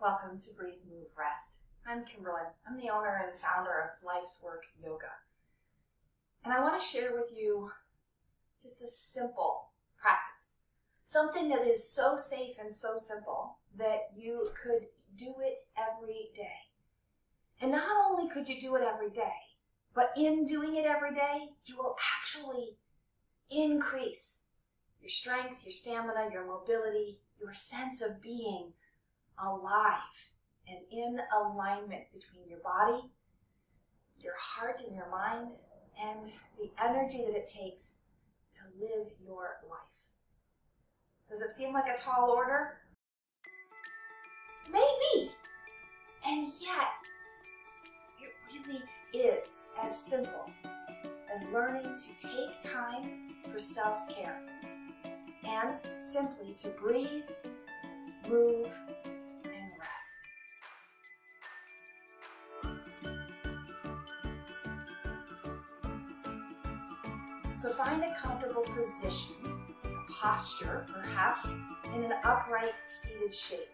Welcome to Breathe, Move, Rest. I'm Kimberlyn. I'm the owner and founder of Life's Work Yoga. And I want to share with you just a simple practice. Something that is so safe and so simple that you could do it every day. And not only could you do it every day, but in doing it every day, you will actually increase your strength, your stamina, your mobility, your sense of being alive and in alignment between your body, your heart and your mind, and the energy that it takes to live your life. Does it seem like a tall order? Maybe. And yet, it really is as simple as learning to take time for self-care and simply to breathe, move, and rest. So find a comfortable position, a posture, perhaps in an upright seated shape,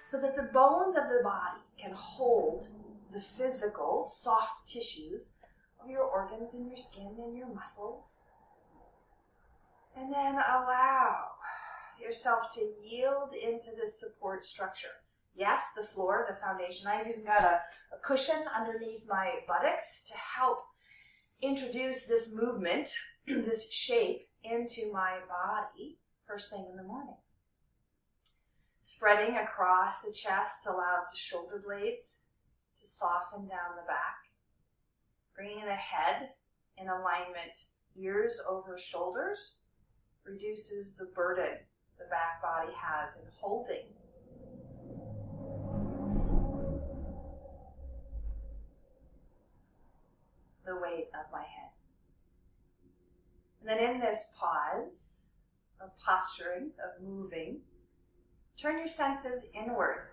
so that the bones of the body can hold the physical, soft tissues of your organs and your skin and your muscles. And then allow yourself to yield into this support structure. Yes, the floor, the foundation. I've even got a cushion underneath my buttocks to help introduce this movement, this shape, into my body first thing in the morning. Spreading across the chest allows the shoulder blades to soften down the back. Bringing the head in alignment, ears over shoulders, reduces the burden the back body has in holding. The weight of my head. And then in this pause of posturing, of moving, turn your senses inward.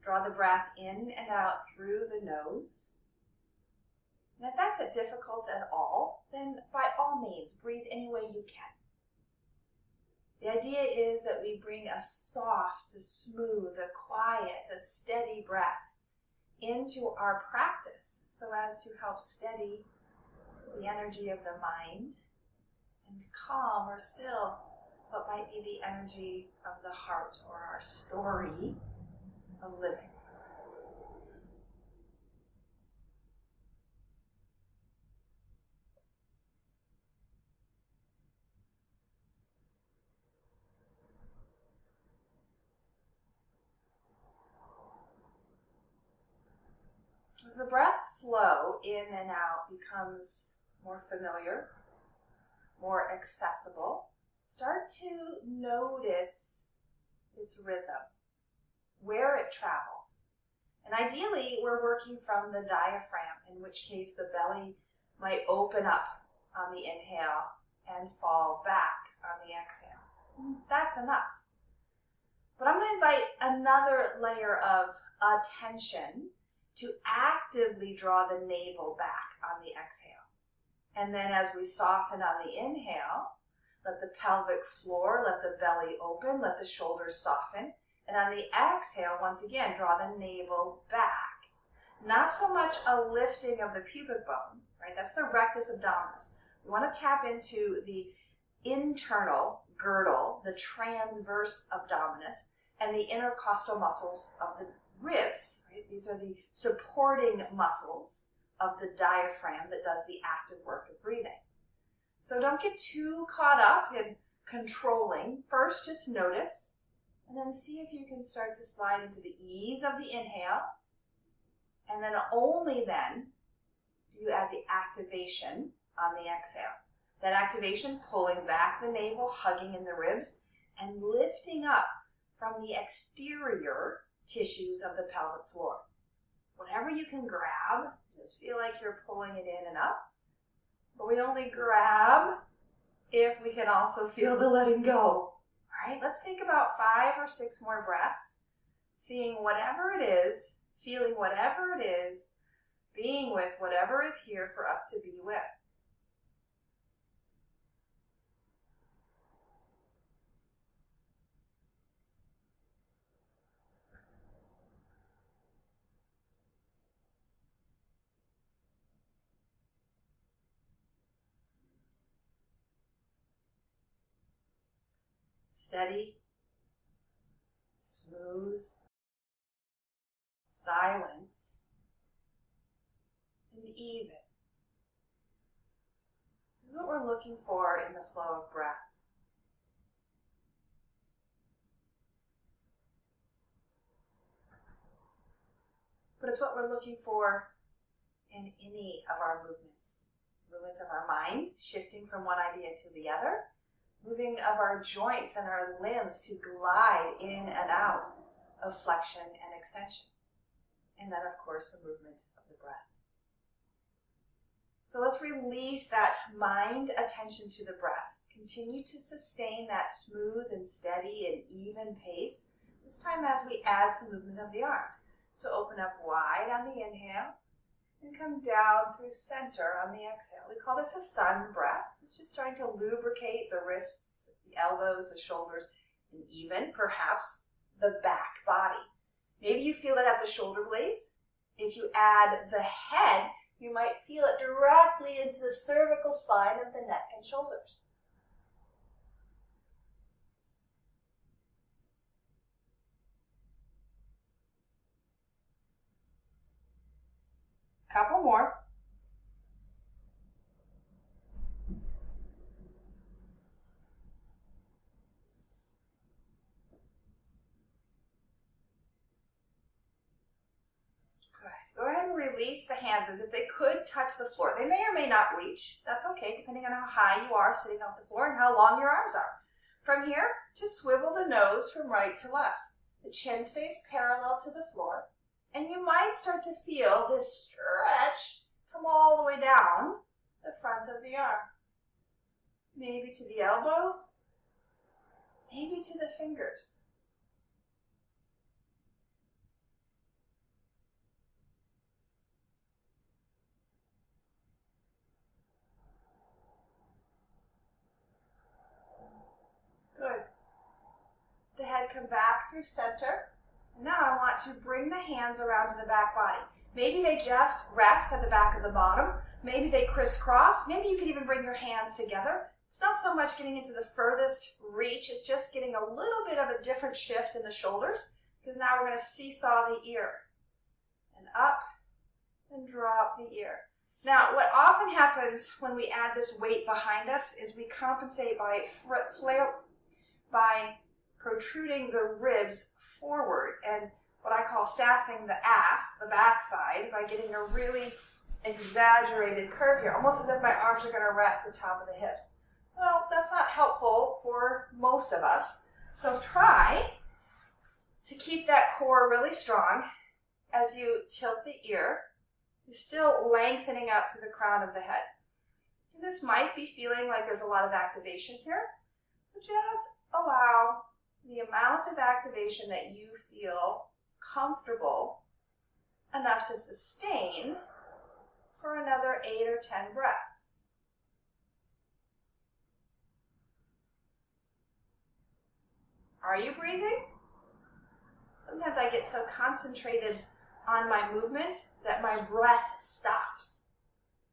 Draw the breath in and out through the nose. And if that's difficult at all, then by all means, breathe any way you can. The idea is that we bring a soft, a smooth, a quiet, a steady breath into our practice so as to help steady the energy of the mind and calm or still what might be the energy of the heart or our story of living. As the breath flow in and out becomes more familiar, more accessible, start to notice its rhythm, where it travels. And ideally, we're working from the diaphragm, in which case the belly might open up on the inhale and fall back on the exhale. That's enough. But I'm going to invite another layer of attention to actively draw the navel back on the exhale. And then as we soften on the inhale, let the pelvic floor, let the belly open, let the shoulders soften. And on the exhale, once again, draw the navel back. Not so much a lifting of the pubic bone, right? That's the rectus abdominis. We want to tap into the internal girdle, the transverse abdominis, and the intercostal muscles of the ribs, right? These are the supporting muscles of the diaphragm that does the active work of breathing. So don't get too caught up in controlling. First, just notice, and then see if you can start to slide into the ease of the inhale, and then only then do you add the activation on the exhale. That activation pulling back the navel, hugging in the ribs, and lifting up from the exterior tissues of the pelvic floor. Whatever you can grab, just feel like you're pulling it in and up. But we only grab if we can also feel the letting go. All right, let's take about 5 or 6 more breaths, seeing whatever it is, feeling whatever it is, being with whatever is here for us to be with. steady, smooth, silent, and even. This is what we're looking for in the flow of breath. But it's what we're looking for in any of our movements. Movements of our mind, shifting from one idea to the other. Moving of our joints and our limbs to glide in and out of flexion and extension. And then, of course, the movement of the breath. So let's release that mind attention to the breath. Continue to sustain that smooth and steady and even pace. This time as we add some movement of the arms. So open up wide on the inhale and come down through center on the exhale. We call this a sun breath. It's just trying to lubricate the wrists, the elbows, the shoulders, and even perhaps the back body. Maybe you feel it at the shoulder blades. If you add the head, you might feel it directly into the cervical spine of the neck and shoulders. Couple more. Good. Go ahead and release the hands as if they could touch the floor. They may or may not reach. That's okay, depending on how high you are sitting off the floor and how long your arms are. From here, just swivel the nose from right to left. The chin stays parallel to the floor. And you might start to feel this stretch come all the way down the front of the arm. Maybe to the elbow, maybe to the fingers. Good. The head come back through center. And now I want to bring the hands around to the back body. Maybe they just rest at the back of the bottom. Maybe they crisscross. Maybe you could even bring your hands together. It's not so much getting into the furthest reach. It's just getting a little bit of a different shift in the shoulders, because now we're going to seesaw the ear. And up and drop the ear. Now, what often happens when we add this weight behind us is we compensate by protruding the ribs forward and what I call sassing the ass, the backside, by getting a really exaggerated curve here, almost as if my arms are going to rest the top of the hips. Well, that's not helpful for most of us. So try to keep that core really strong as you tilt the ear. You're still lengthening up through the crown of the head. And this might be feeling like there's a lot of activation here. So just allow the amount of activation that you feel comfortable enough to sustain for another 8 or 10 breaths. Are you breathing? Sometimes I get so concentrated on my movement that my breath stops.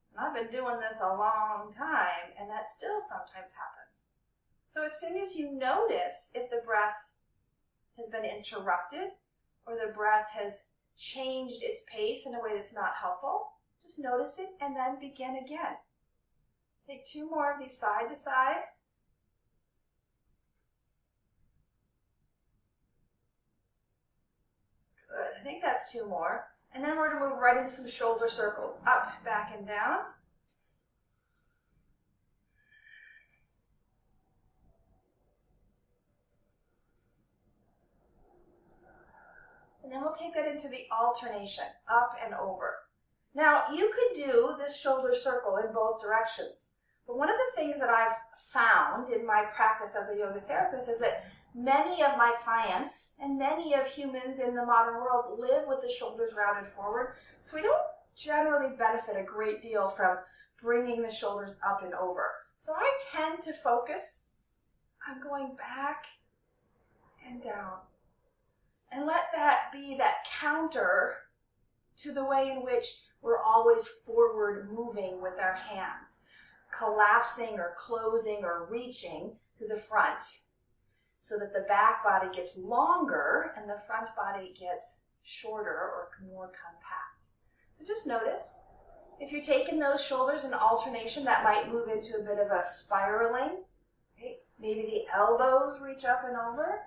And I've been doing this a long time, and that still sometimes happens. So as soon as you notice if the breath has been interrupted or the breath has changed its pace in a way that's not helpful, just notice it and then begin again. Take 2 more of these side to side. Good. I think that's 2 more. And then we're going to move right into some shoulder circles. Up, back, and down. And then we'll take that into the alternation, up and over. Now, you could do this shoulder circle in both directions. But one of the things that I've found in my practice as a yoga therapist is that many of my clients and many of humans in the modern world live with the shoulders rounded forward. So we don't generally benefit a great deal from bringing the shoulders up and over. So I tend to focus on going back and down. And let that be that counter to the way in which we're always forward moving with our hands, collapsing or closing or reaching to the front. so that the back body gets longer and the front body gets shorter or more compact. So just notice, if you're taking those shoulders in alternation, that might move into a bit of a spiraling. Right? Maybe the elbows reach up and over.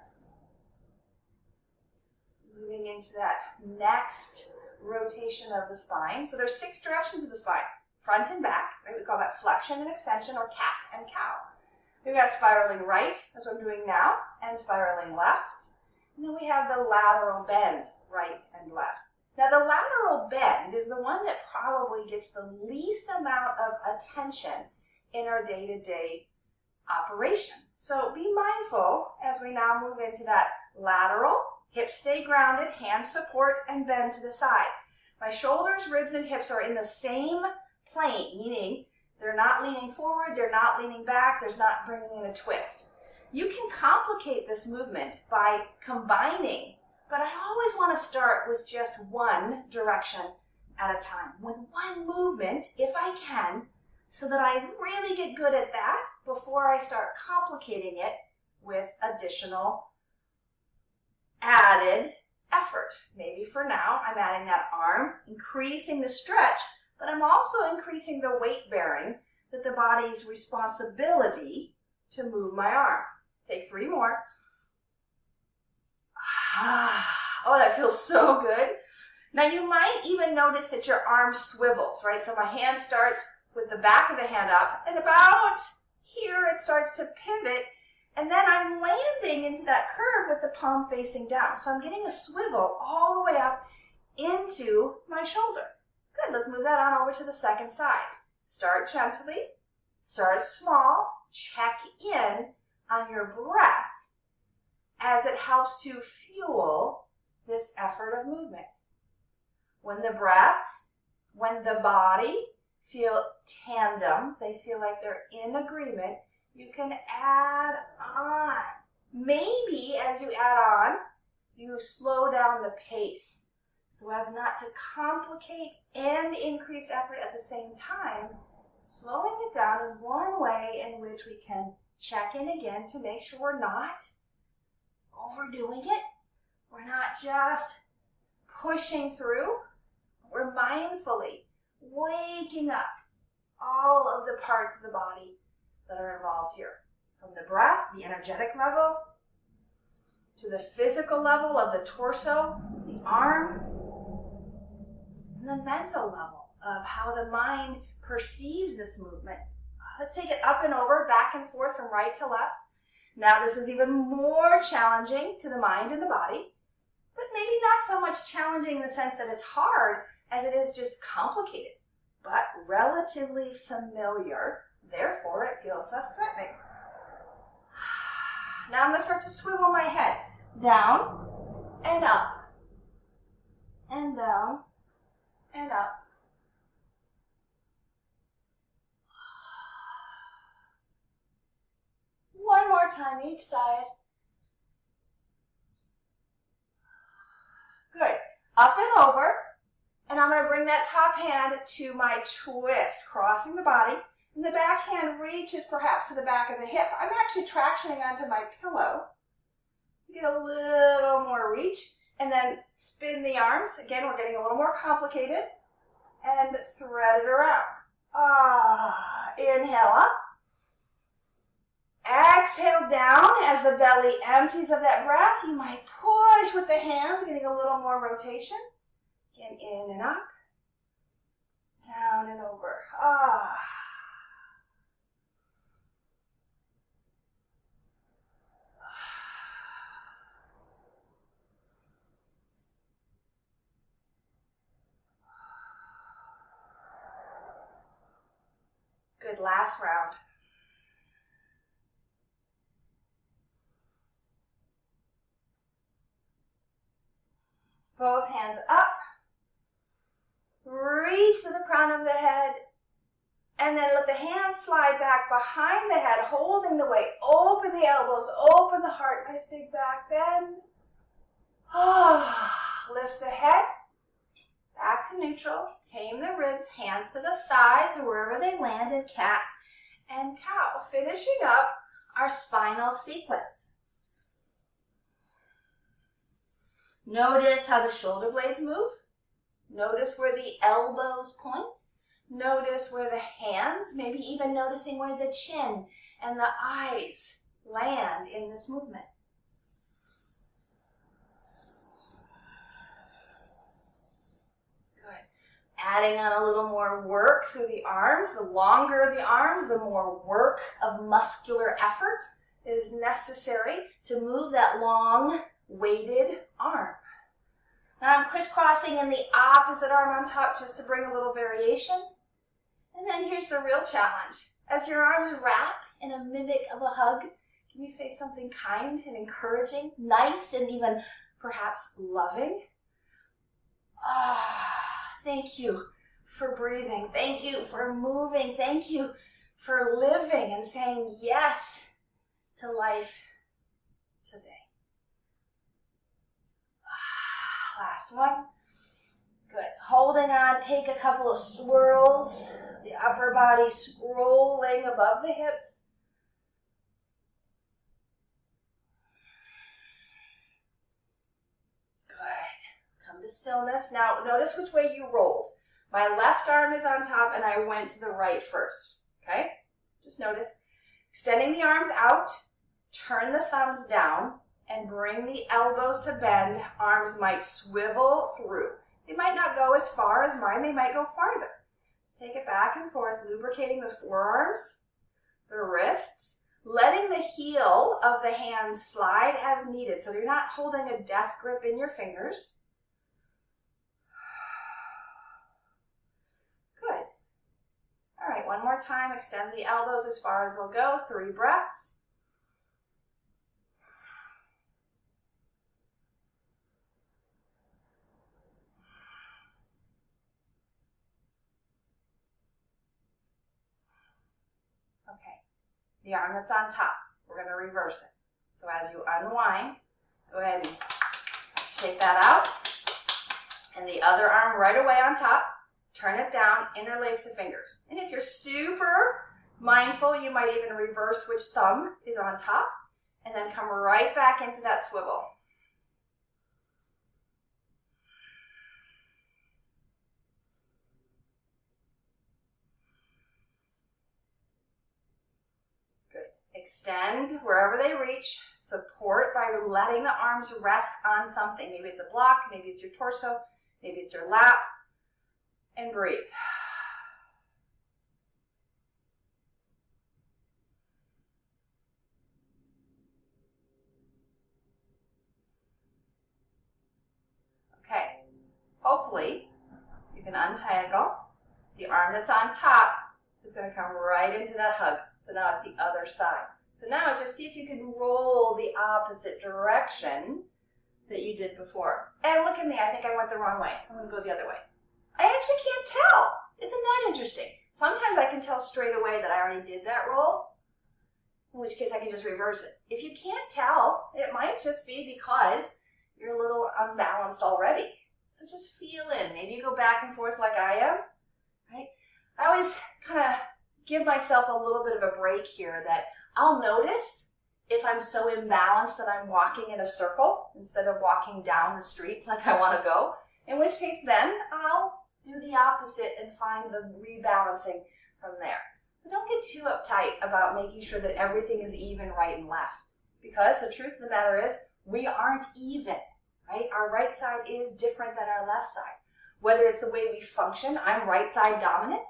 Moving into that next rotation of the spine. So there's 6 directions of the spine, front and back. Right? We call that flexion and extension, or cat and cow. We've got spiraling right, that's what I'm doing now, and spiraling left. And then we have the lateral bend, right and left. Now the lateral bend is the one that probably gets the least amount of attention in our day-to-day operation. So be mindful as we now move into that lateral. Hips stay grounded, hands support, and bend to the side. My shoulders, ribs, and hips are in the same plane, meaning they're not leaning forward, they're not leaning back, there's not bringing in a twist. You can complicate this movement by combining, but I always want to start with just one direction at a time, with one movement, if I can, so that I really get good at that before I start complicating it with additional added effort. Maybe for now, I'm adding that arm, increasing the stretch, but I'm also increasing the weight bearing, that the body's responsibility to move my arm. Take 3 more. Oh, that feels so good. Now you might even notice that your arm swivels, right? So my hand starts with the back of the hand up, and about here it starts to pivot, and then I'm landing into that curve with the palm facing down. So I'm getting a swivel all the way up into my shoulder. Good, let's move that on over to the second side. Start gently, start small, check in on your breath as it helps to fuel this effort of movement. When the breath, when the body feel tandem, they feel like they're in agreement, you can add on. Maybe as you add on, you slow down the pace so as not to complicate and increase effort at the same time. Slowing it down is one way in which we can check in again to make sure we're not overdoing it. We're not just pushing through. We're mindfully waking up all of the parts of the body that are involved here. From the breath, the energetic level, to the physical level of the torso, the arm, and the mental level of how the mind perceives this movement. Let's take it up and over, back and forth from right to left. Now this is even more challenging to the mind and the body, but maybe not so much challenging in the sense that it's hard as it is just complicated, but relatively familiar. Therefore, it feels less threatening. Now I'm going to start to swivel my head down and up and down and up. One more time each side. Good. Up and over. And I'm going to bring that top hand to my twist, crossing the body. And the back hand reaches perhaps to the back of the hip. I'm actually tractioning onto my pillow. Get a little more reach. And then spin the arms. Again, we're getting a little more complicated. And thread it around. Inhale up. Exhale down as the belly empties of that breath. You might push with the hands, getting a little more rotation. Again, in and up. Down and over. Good, last round. Both hands up. Reach to the crown of the head. And then let the hands slide back behind the head, holding the weight. Open the elbows, open the heart. Nice big back bend. Lift the head. Back to neutral. Tame the ribs, hands to the thighs, wherever they land in cat and cow. Finishing up our spinal sequence. Notice how the shoulder blades move. Notice where the elbows point. Notice where the hands, maybe even noticing where the chin and the eyes land in this movement. Good. Adding on a little more work through the arms. The longer the arms, the more work of muscular effort is necessary to move that long, weighted arm. Now I'm crisscrossing in the opposite arm on top just to bring a little variation. And then here's the real challenge. As your arms wrap in a mimic of a hug, can you say something kind and encouraging, nice and even perhaps loving? Thank you for breathing. Thank you for moving. Thank you for living and saying yes to life today. Last one. Good. Holding on, take a couple of swirls. The upper body scrolling above the hips. Good. Come to stillness. Now, notice which way you rolled. My left arm is on top and I went to the right first. Okay? Just notice. Extending the arms out, turn the thumbs down, and bring the elbows to bend. Arms might swivel through. They might not go as far as mine. They might go farther. Just take it back and forth, lubricating the forearms, the wrists, letting the heel of the hand slide as needed. So you're not holding a death grip in your fingers. Good. All right, one more time. Extend the elbows as far as they'll go. 3 breaths. The arm that's on top, we're going to reverse it. So as you unwind, go ahead and shake that out. And the other arm right away on top, turn it down, interlace the fingers. And if you're super mindful, you might even reverse which thumb is on top, and then come right back into that swivel. Extend wherever they reach. Support by letting the arms rest on something. Maybe it's a block, maybe it's your torso, maybe it's your lap. And breathe. Okay. Hopefully, you can untangle. The arm that's on top is going to come right into that hug. So now it's the other side. So now just see if you can roll the opposite direction that you did before. And look at me, I think I went the wrong way, so I'm going to go the other way. I actually can't tell. Isn't that interesting? Sometimes I can tell straight away that I already did that roll, in which case I can just reverse it. If you can't tell, it might just be because you're a little unbalanced already. So just feel in. Maybe you go back and forth like I am, right? I always kind of give myself a little bit of a break here that I'll notice if I'm so imbalanced that I'm walking in a circle instead of walking down the street like I want to go, in which case then I'll do the opposite and find the rebalancing from there. But don't get too uptight about making sure that everything is even right and left, because the truth of the matter is we aren't even, right? Our right side is different than our left side. Whether it's the way we function, I'm right side dominant,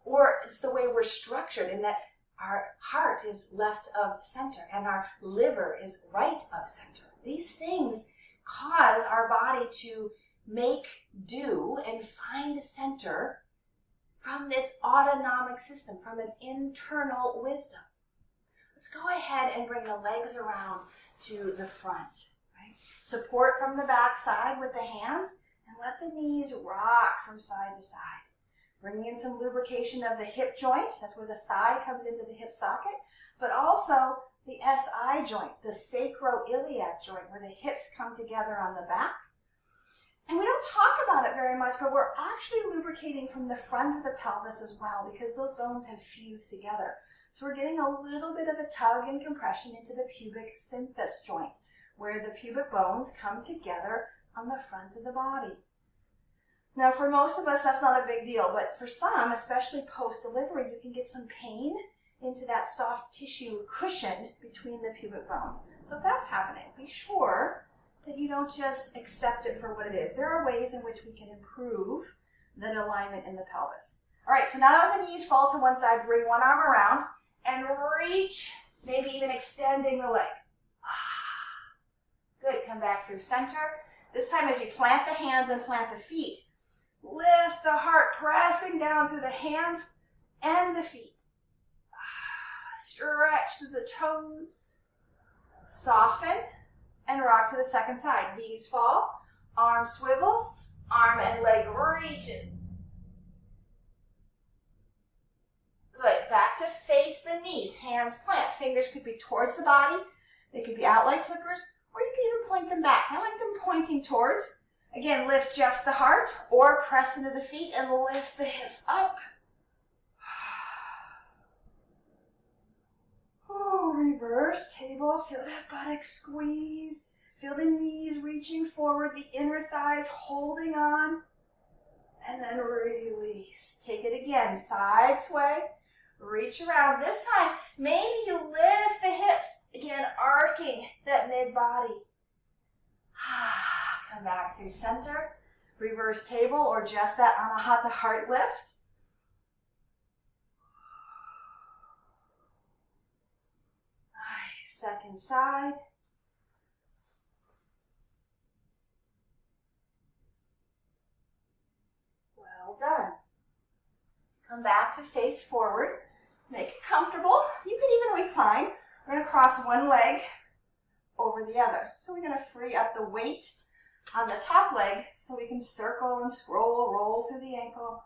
or it's the way we're structured in that our heart is left of center and our liver is right of center. These things cause our body to make do and find center from its autonomic system, from its internal wisdom. Let's go ahead and bring the legs around to the front. Right? Support from the back side with the hands and let the knees rock from side to side. Bringing in some lubrication of the hip joint. That's where the thigh comes into the hip socket. But also the SI joint, the sacroiliac joint, where the hips come together on the back. And we don't talk about it very much, but we're actually lubricating from the front of the pelvis as well, because those bones have fused together. So we're getting a little bit of a tug and compression into the pubic symphysis joint, where the pubic bones come together on the front of the body. Now, for most of us, that's not a big deal, but for some, especially post-delivery, you can get some pain into that soft tissue cushion between the pubic bones. So if that's happening, be sure that you don't just accept it for what it is. There are ways in which we can improve the alignment in the pelvis. All right, so now that the knees fall to one side, bring one arm around and reach, maybe even extending the leg. Good, come back through center. This time as you plant the hands and plant the feet, lift the heart, pressing down through the hands and the feet. Stretch through the toes. Soften and rock to the second side. Knees fall, arm swivels, arm and leg reaches. Good. Back to face the knees. Hands plant. Fingers could be towards the body. They could be out like flickers, or you can even point them back. I like them pointing towards. Again, lift just the heart, or press into the feet and lift the hips up. Oh, reverse table. Feel that buttock squeeze. Feel the knees reaching forward, the inner thighs holding on. And then release. Take it again. Side sway. Reach around. This time, maybe you lift the hips. Again, arcing that mid-body. Come back through center. Reverse table or just that Anahata heart lift. Nice. Second side. Well done. So come back to face forward. Make it comfortable. You can even recline. We're going to cross one leg over the other. So we're going to free up the weight on the top leg so we can circle and scroll, roll through the ankle.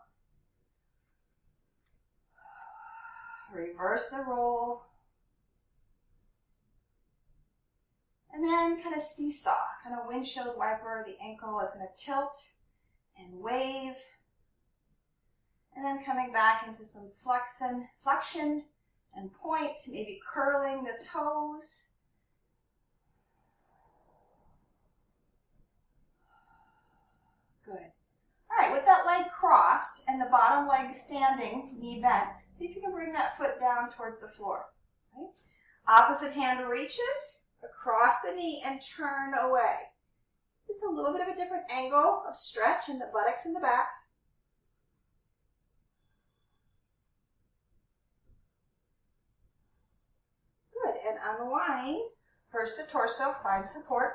Reverse the roll. And then kind of seesaw, kind of windshield wiper. The ankle is going to tilt and wave. And then coming back into some flexion and point, maybe curling the toes. Good. All right, with that leg crossed and the bottom leg standing, knee bent, see if you can bring that foot down towards the floor. Okay? Opposite hand reaches across the knee and turn away. Just a little bit of a different angle of stretch in the buttocks in the back. Good, and unwind. First the torso, find support.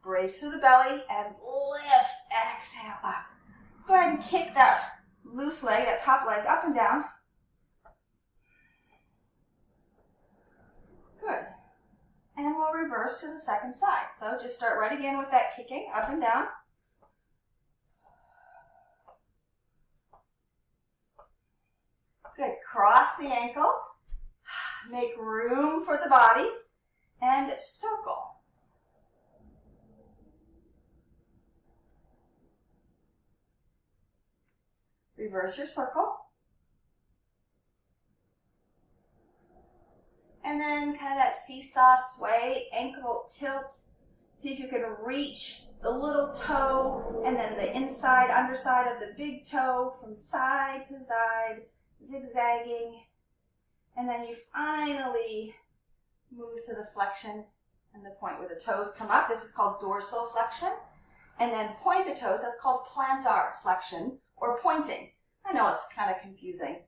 Brace through the belly and lift, exhale up. Let's go ahead and kick that loose leg, that top leg, up and down. Good. And we'll reverse to the second side. So just start right again with that kicking, up and down. Good. Cross the ankle. Make room for the body. And circle. Reverse your circle. And then kind of that seesaw sway, ankle tilt. See if you can reach the little toe and then the inside, underside of the big toe from side to side, zigzagging. And then you finally move to the flexion and the point where the toes come up. This is called dorsal flexion. And then point the toes. That's called plantar flexion or pointing. I know it's kind of confusing.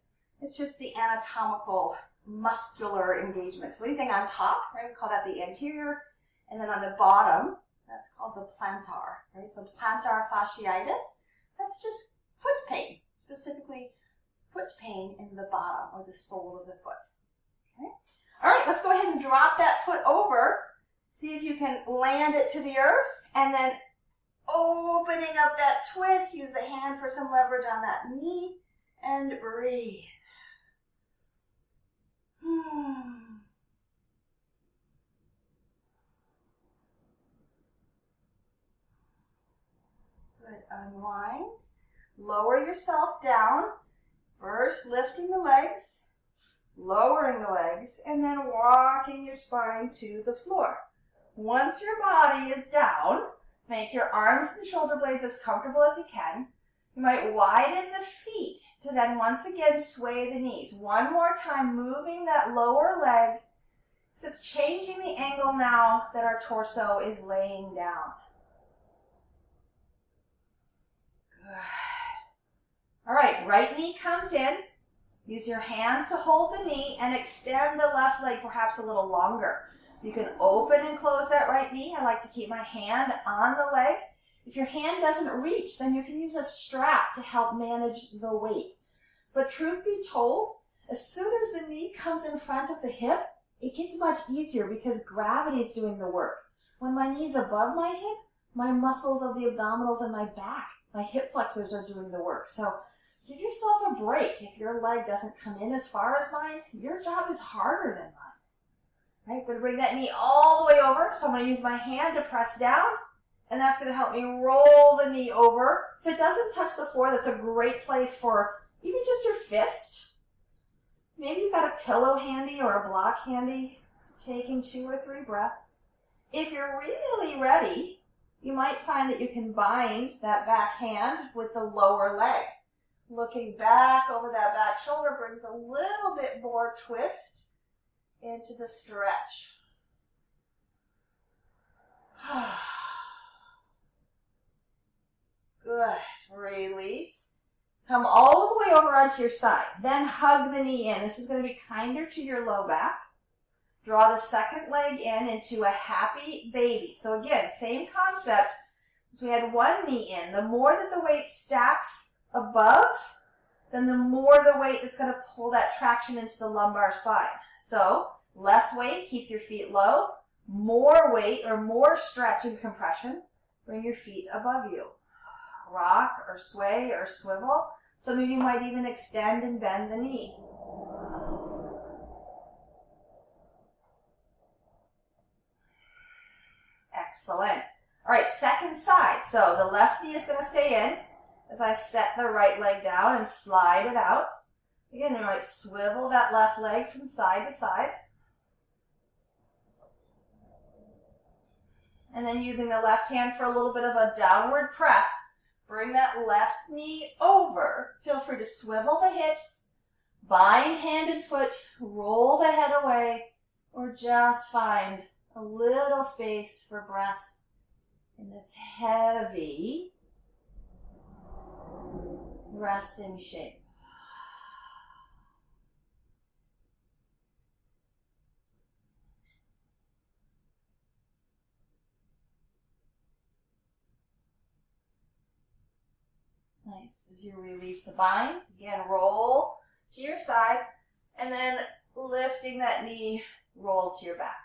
It's just the anatomical muscular engagement. So anything on top, right, we call that the anterior. And then on the bottom, that's called the plantar, right? So plantar fasciitis, that's just foot pain, specifically foot pain in the bottom or the sole of the foot. Okay. All right, let's go ahead and drop that foot over. See if you can land it to the earth and then opening up that twist. Use the hand for some leverage on that knee and breathe. Good. Unwind. Lower yourself down. First lifting the legs, lowering the legs, and then walking your spine to the floor. Once your body is down, Make your arms and shoulder blades as comfortable as you can. You might widen the feet to then once again sway the knees. One more time, moving that lower leg. So it's changing the angle now that our torso is laying down. Good. All right, right knee comes in. Use your hands to hold the knee and extend the left leg perhaps a little longer. You can open and close that right knee. I like to keep my hand on the leg. If your hand doesn't reach, then you can use a strap to help manage the weight. But truth be told, as soon as the knee comes in front of the hip, it gets much easier because gravity is doing the work. When my knee's above my hip, my muscles of the abdominals and my back, my hip flexors are doing the work. So give yourself a break. If your leg doesn't come in as far as mine, your job is harder than mine. Right? I'm going to bring that knee all the way over. So I'm going to use my hand to press down, and that's going to help me roll the knee over. If it doesn't touch the floor, that's a great place for even just your fist. Maybe you've got a pillow handy or a block handy. Just taking 2 or 3 breaths. If you're really ready, you might find that you can bind that back hand with the lower leg. Looking back over that back shoulder brings a little bit more twist into the stretch. Good. Release. Come all the way over onto your side. Then hug the knee in. This is going to be kinder to your low back. Draw the second leg in into a happy baby. So again, same concept as we had one knee in. The more that the weight stacks above, then the more the weight that's going to pull that traction into the lumbar spine. So less weight, keep your feet low. More weight or more stretch and compression, bring your feet above you. Rock or sway or swivel. Some of you might even extend and bend the knees. Excellent. All right, second side. So the left knee is going to stay in as I set the right leg down and slide it out. Again, you might swivel that left leg from side to side. And then using the left hand for a little bit of a downward press, bring that left knee over. Feel free to swivel the hips, bind hand and foot, roll the head away, or just find a little space for breath in this heavy resting shape. Nice. As you release the bind, again, roll to your side, and then lifting that knee, roll to your back.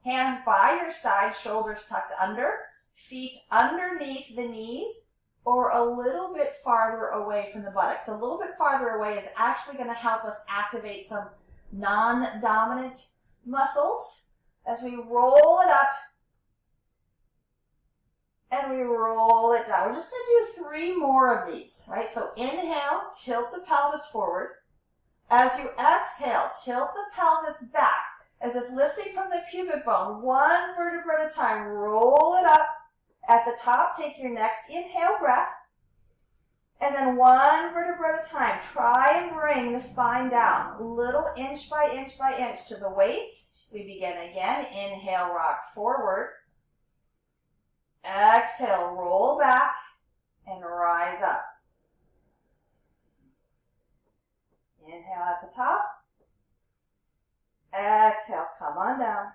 Hands by your side, shoulders tucked under, feet underneath the knees, or a little bit farther away from the buttocks. A little bit farther away is actually going to help us activate some non-dominant muscles as we roll it up and we roll it down. We're just going to do 3 more of these, right? So inhale, tilt the pelvis forward. As you exhale, tilt the pelvis back as if lifting from the pubic bone, 1 vertebra at a time. Roll it up. At the top, take your next inhale breath. And then 1 vertebra at a time. Try and bring the spine down, little inch by inch by inch to the waist. We begin again. Inhale, rock forward. Exhale, roll back and rise up. Inhale at the top. Exhale, come on down.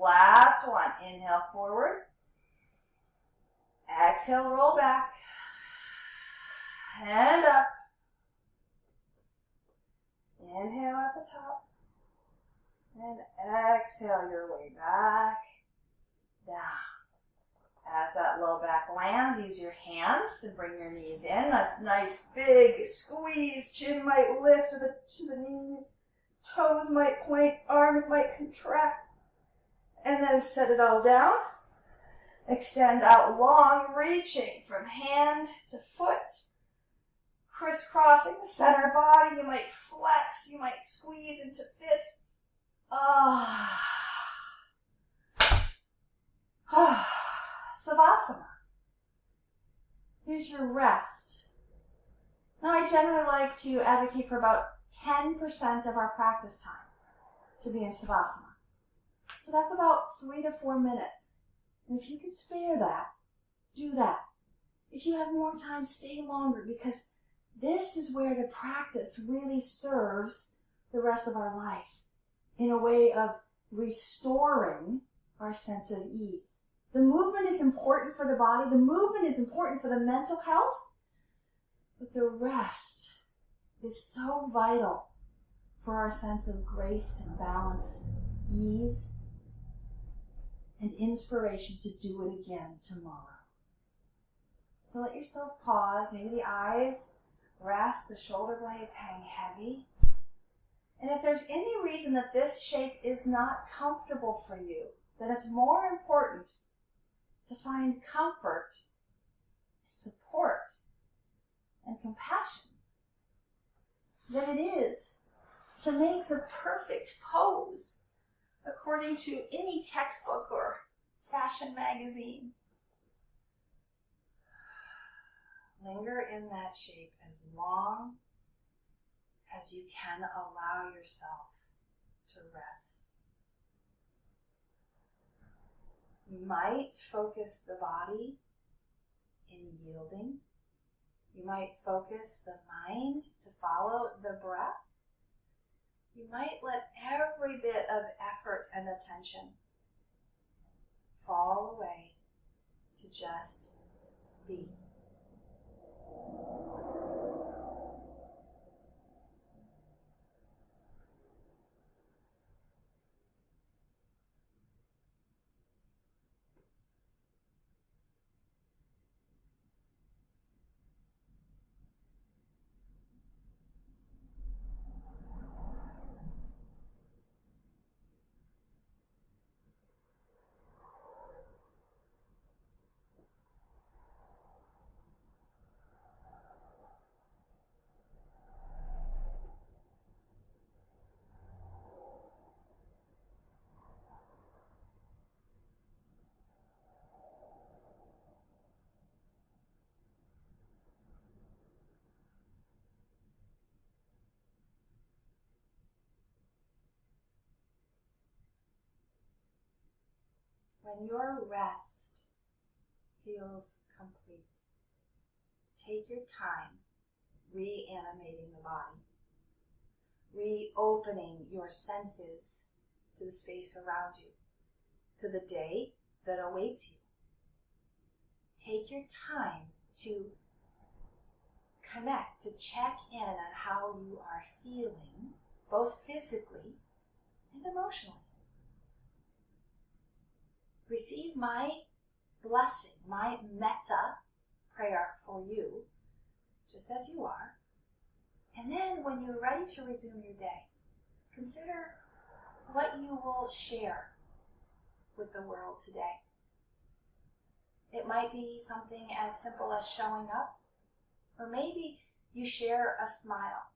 Last one. Inhale forward. Exhale, roll back. And up. Inhale at the top. And exhale your way back down. As that low back lands, use your hands and bring your knees in. A nice big squeeze. Chin might lift to the knees. Toes might point. Arms might contract. And then set it all down. Extend out long, reaching from hand to foot. Crisscrossing the center body. You might flex. You might squeeze into fists. Savasana. Here's your rest. Now, I generally like to advocate for about 10% of our practice time to be in Savasana. So that's about 3 to 4 minutes. And if you can spare that, do that. If you have more time, stay longer, because this is where the practice really serves the rest of our life in a way of restoring our sense of ease. The movement is important for the body. The movement is important for the mental health. But the rest is so vital for our sense of grace and balance, ease, and inspiration to do it again tomorrow. So let yourself pause. Maybe the eyes rest, the shoulder blades hang heavy. And if there's any reason that this shape is not comfortable for you, then it's more important to find comfort, support, and compassion than it is to make the perfect pose according to any textbook or fashion magazine. Linger in that shape as long as you can allow yourself to rest. You might focus the body in yielding. You might focus the mind to follow the breath. You might let every bit of effort and attention fall away to just be. When your rest feels complete, take your time reanimating the body, reopening your senses to the space around you, to the day that awaits you. Take your time to connect, to check in on how you are feeling, both physically and emotionally. Receive my blessing, my metta prayer for you, just as you are. And then when you're ready to resume your day, consider what you will share with the world today. It might be something as simple as showing up, or maybe you share a smile,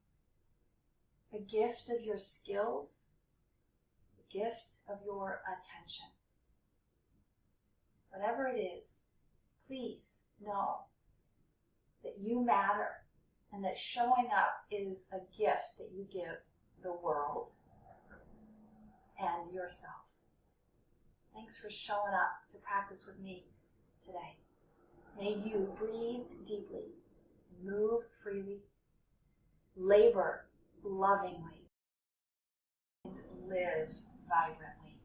a gift of your skills, a gift of your attention. Whatever it is, please know that you matter and that showing up is a gift that you give the world and yourself. Thanks for showing up to practice with me today. May you breathe deeply, move freely, labor lovingly, and live vibrantly.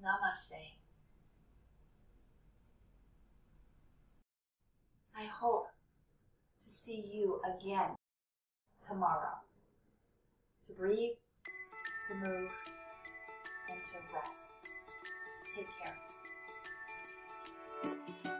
Namaste. I hope to see you again tomorrow. To breathe, to move, and to rest. Take care.